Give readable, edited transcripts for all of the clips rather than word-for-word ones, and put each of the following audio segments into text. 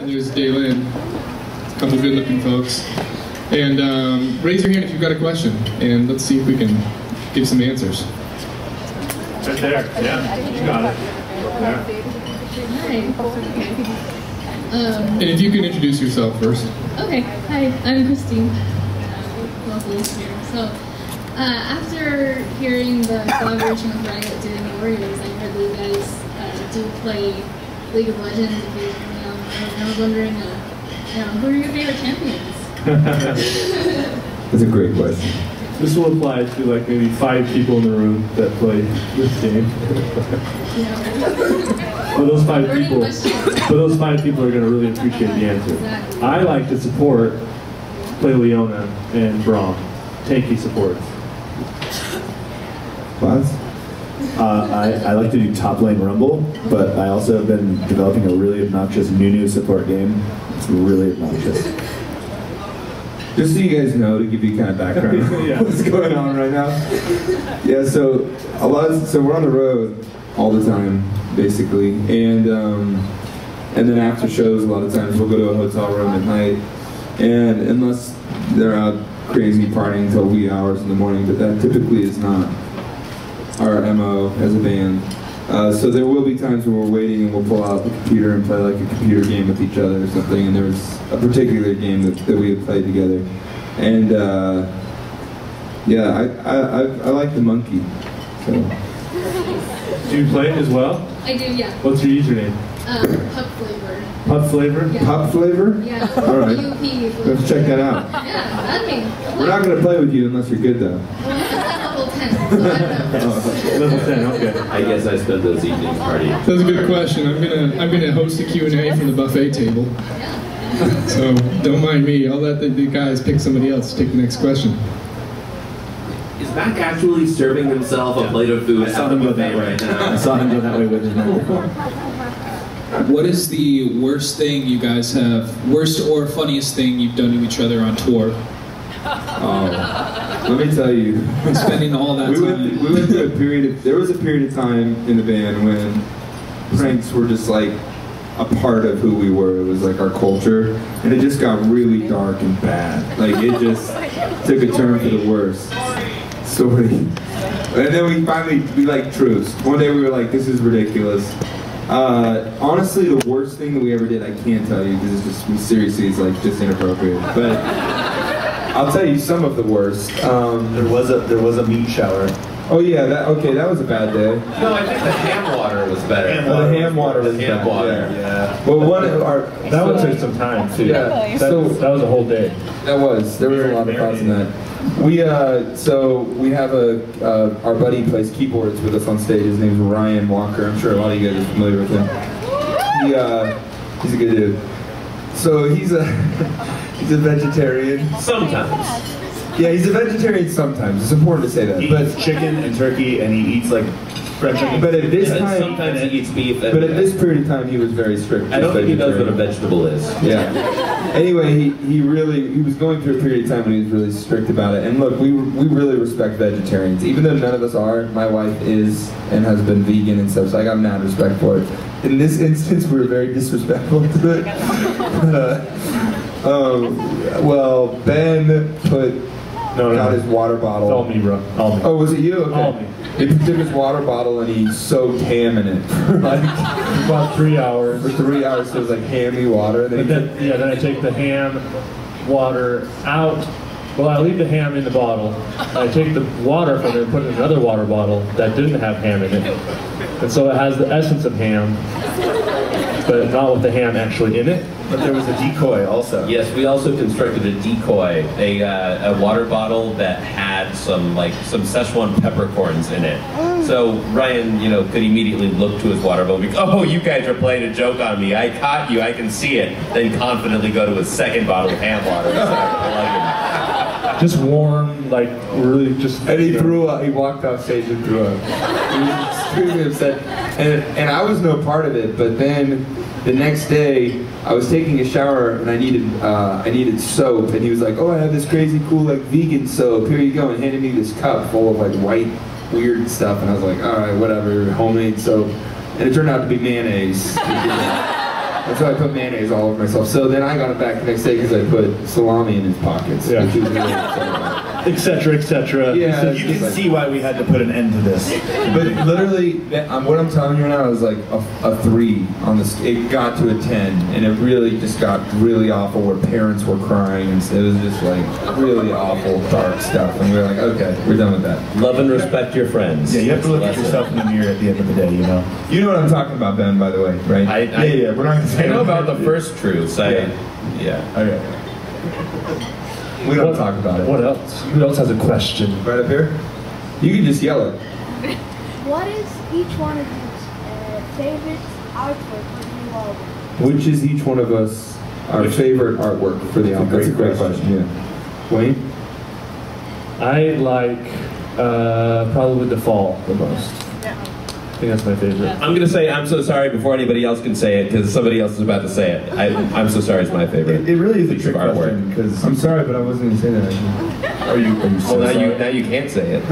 and there's Daylin. A couple good-looking folks. And raise your hand if you've got a question, and let's see if we can give some answers. Right there, yeah, you got it. There. And if you can introduce yourself first. Okay, hi, I'm Christine. Local here. So, after hearing the collaboration with Riot doing the Warriors, I heard that you guys do play League of Legends occasionally. And I was wondering, who are your favorite champions? That's a great question. This will apply to like maybe 5 people in the room that play this game. But those 5 people are going to really appreciate the answer. Exactly. I like to play Leona and Braum, tanky supports. Class? I like to do top lane Rumble, but I also have been developing a really obnoxious Nunu support game. It's really obnoxious. Just so you guys know, to give you kind of background Yeah. what's going on right now. Yeah, so we're on the road all the time, basically, and then after shows, a lot of times we'll go to a hotel room at night, and unless they're out crazy partying till wee hours in the morning, but that typically is not our MO as a band. So there will be times when we're waiting and we'll pull out the computer and play like a computer game with each other or something, and there was a particular game that we had played together. And yeah, I like the monkey. So. Do you play it as well? I do, yeah. What's your username? Pup flavor. Pup flavor? Yeah. Pup flavor? Yeah. All right. PUP flavor. Let's check that out. Yeah, that'd be. We're not going to play with you unless you're good, though. Well, it's at level 10, so I don't know. Level 10, okay. I guess I spend those evenings partying. That's a good question. I'm gonna host a Q&A from the buffet table. Yeah. So don't mind me. I'll let the guys pick somebody else to take the next question. Is Mac actually serving himself a plate of food? I saw him go that way. right now. I saw him go that way with his microphone. What is the worst thing you guys have, worst or funniest thing you've done to each other on tour? Let me tell you. Spending all that time. We went through a period there was a period of time in the band when pranks were just like a part of who we were. It was like our culture, and it just got really dark and bad. Like it just took a turn for the worse. Story. And then we like truce. One day we were like, this is ridiculous. Honestly, the worst thing that we ever did, I can't tell you because it's just seriously, it's like just inappropriate. But I'll tell you some of the worst. There was a meat shower. Oh yeah, that was a bad day. No, I think the ham water was better. The ham water was ham bad. water. Yeah. Well, That one took some time too. Yeah. That was a whole day. There was a lot of thoughts in that. We have our buddy plays keyboards with us on stage. His name's Ryan Walker. I'm sure a lot of you guys are familiar with him. He's a good dude. So he's a vegetarian. Sometimes. Yeah, he's a vegetarian sometimes. It's important to say that. He eats chicken and turkey, and he eats like fried chicken. But at this And time, sometimes he eats beef. but at this period of time, he was very strict. I don't think he knows what a vegetable is. Yeah. Anyway, he was going through a period of time when he was really strict about it. And look, we really respect vegetarians. Even though none of us are, my wife is and has been vegan and stuff, so I got mad respect for it. In this instance, we were very disrespectful to it. Well, Ben got his water bottle. It's all me, bro. All me. Oh, was it you? Okay. All me. He took his water bottle and he soaked ham in it for like About 3 hours. for 3 hours. So it was like hammy water. But then I take the ham water out. Well, I leave the ham in the bottle. I take the water from it and put it in another water bottle that didn't have ham in it. And so it has the essence of ham, but not with the ham actually in it. But there was a decoy also. Yes, we also constructed a decoy, a water bottle that had some Szechuan peppercorns in it. So Ryan, could immediately look to his water bottle and be, oh, you guys are playing a joke on me. I caught you, I can see it. Then confidently go to his second bottle of ham water and start plugging. Just warm, like really just. And he threw up. He walked off stage and threw up. He was extremely upset. And I was no part of it. But then the next day, I was taking a shower and I needed soap. And he was like, "Oh, I have this crazy cool like vegan soap. Here you go," and handed me this cup full of like white weird stuff. And I was like, "All right, whatever, homemade soap." And it turned out to be mayonnaise. And so I put mayonnaise all over myself. So then I got it back the next day because I put salami in his pockets. Yeah. Which he was really upset about. Etc. Etc. Yeah, So you can see why we had to put an end to this. But literally, what I'm telling you right now is like a 3 on the. It got to a 10, and it really just got really awful. Where parents were crying, and it was just like really awful, dark stuff. And we were like, okay, we're done with that. Love and respect your friends. Yeah, you have to look at That's the yourself in the mirror at the end of the day, you know. You know what I'm talking about, Ben? By the way, right? I We're not gonna say. I know about the first truths. Yeah. Okay. We don't talk about it. What else? Who else has a question? Right up here. You can just yell it. What is each one of your favorite artwork for the new album? Which is each one of us our favorite artwork for the album? That's a great question. Yeah. Wayne. I like probably The Fall the most. I think that's my favorite. I'm gonna say I'm so sorry before anybody else can say it because somebody else is about to say it. I'm so sorry is my favorite. It really is a piece trick of artwork. question because I'm sorry, but I wasn't gonna say that. are you Well, so now sorry? you can't say it.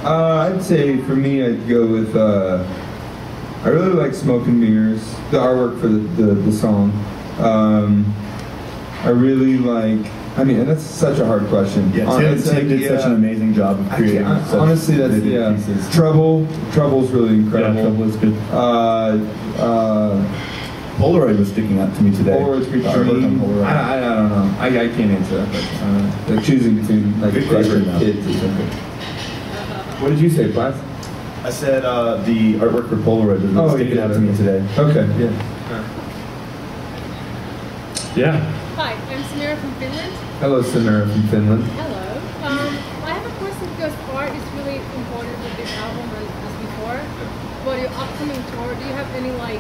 I'd say for me, I'd go with. I really like Smoke and Mirrors, the artwork for the song. I really like. I mean, and that's such a hard question. Yeah, It's Tim like, did such an amazing job of creating. such honestly, that's vivid pieces. Trouble's really incredible. Yeah, Trouble is good. Polaroid was sticking out to me today. Polaroid's The artwork on Dream. Polaroid. I don't know. I can't answer that question. Like choosing between like Good question, favorite though. kids or something. What did you say, Platts? I said the artwork for Polaroid was really sticking out to me today. Okay, yeah. Yeah. Hi, I'm Samira from Finland. Hello, Samara from Finland. Hello. I have a question because art is really important with this album as before. But your upcoming tour, do you have any like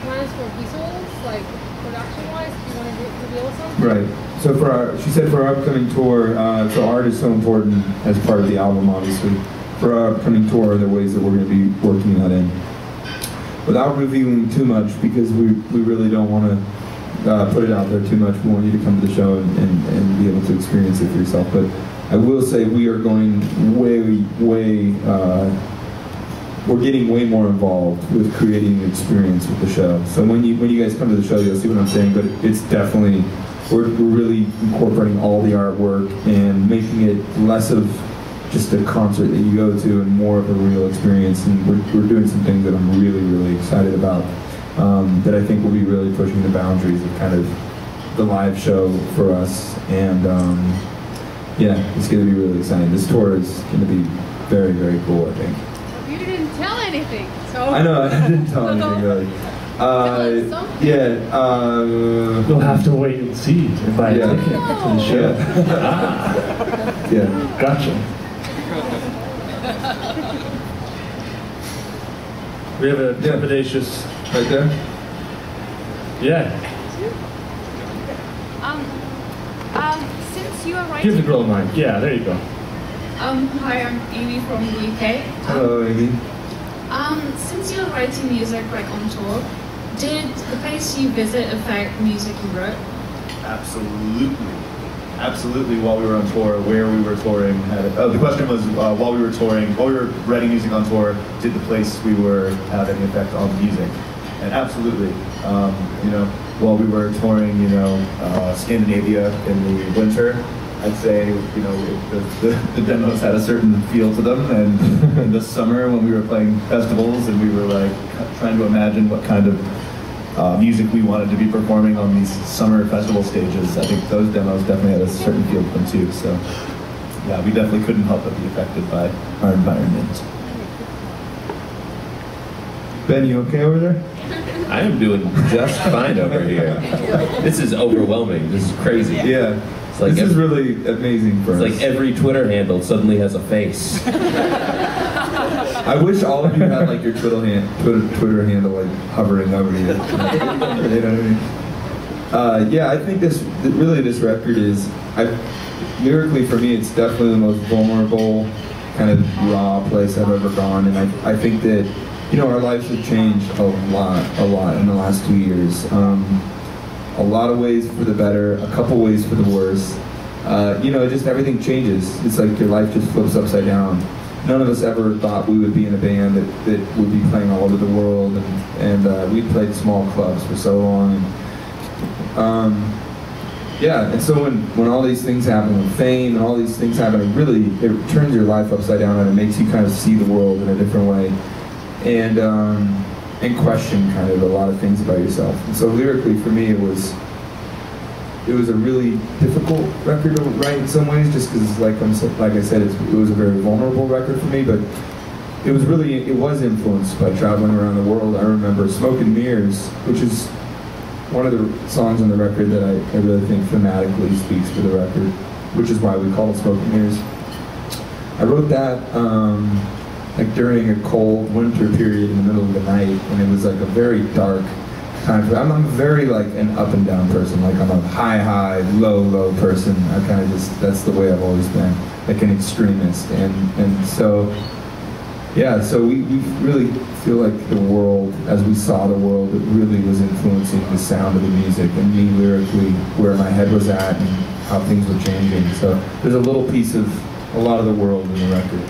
plans for visuals, like production-wise? Do you want to reveal something? Right. So she said for our upcoming tour, so art is so important as part of the album, obviously. For our upcoming tour, there are ways that we're going to be working that in. Without revealing too much, because we really don't want to put it out there too much. We want you to come to the show and be able to experience it for yourself. But I will say we are going we're getting way more involved with creating an experience with the show. So when you guys come to the show, you'll see what I'm saying. But it's definitely we're really incorporating all the artwork and making it less of just a concert that you go to and more of a real experience. And we're doing some things that I'm really excited about. That I think will be really pushing the boundaries of kind of the live show for us. And yeah, it's going to be really exciting. This tour is going to be very cool, I think. You didn't tell anything, so. I know, I didn't tell anything really. You'll have to wait and see if I Yeah. take it to the show. Yeah. Gotcha. We have a trepidatious. Right there? Yeah. Since you are Give the writing, girl a mic. Yeah, there you go. hi, I'm Amy from the UK. Hello, Amy. Since you're writing music like on tour, did the place you visit affect music you wrote? Absolutely. While we were on tour, where we were touring, the question was while we were touring, while we were writing music on tour, did the place we were have any effect on the music? And absolutely. While we were touring, Scandinavia in the winter, I'd say, the demos had a certain feel to them. And in the summer, when we were playing festivals and we were like trying to imagine what kind of music we wanted to be performing on these summer festival stages, I think those demos definitely had a certain feel to them too. So, yeah, we definitely couldn't help but be affected by our environment. Ben, you okay over there? I am doing just fine over here. This is overwhelming. This is crazy. Yeah. It's like this is really amazing for us. It's like every Twitter handle suddenly has a face. I wish all of you had like your Twitter handle like hovering over you. You know what I mean? Yeah, I think this record is, lyrically for me, it's definitely the most vulnerable, kind of raw place I've ever gone, and I think that our lives have changed a lot in the last 2 years. A lot of ways for the better, a couple ways for the worse. Just everything changes. It's like your life just flips upside down. none of us ever thought we would be in a band that would be playing all over the world, and we played small clubs for so long. Yeah, and so when all these things happen, with fame and all these things happen, it turns your life upside down, and it makes you kind of see the world in a different way, and question kind of a lot of things about yourself. And so lyrically, for me, it was a really difficult record to write in some ways, just because, like I said, it was a very vulnerable record for me, but it was influenced by traveling around the world. I remember Smoke and Mirrors, which is one of the songs on the record that I really think thematically speaks for the record, which is why we call it Smoke and Mirrors. I wrote that like during a cold winter period in the middle of the night, and it was like a very dark time. I'm very like an up and down person. Like I'm a high, low person. I kind of that's the way I've always been, like an extremist. And so, yeah, so we really feel like the world, as we saw the world, it really was influencing the sound of the music and me lyrically, where my head was at and how things were changing. So there's a little piece of a lot of the world in the record.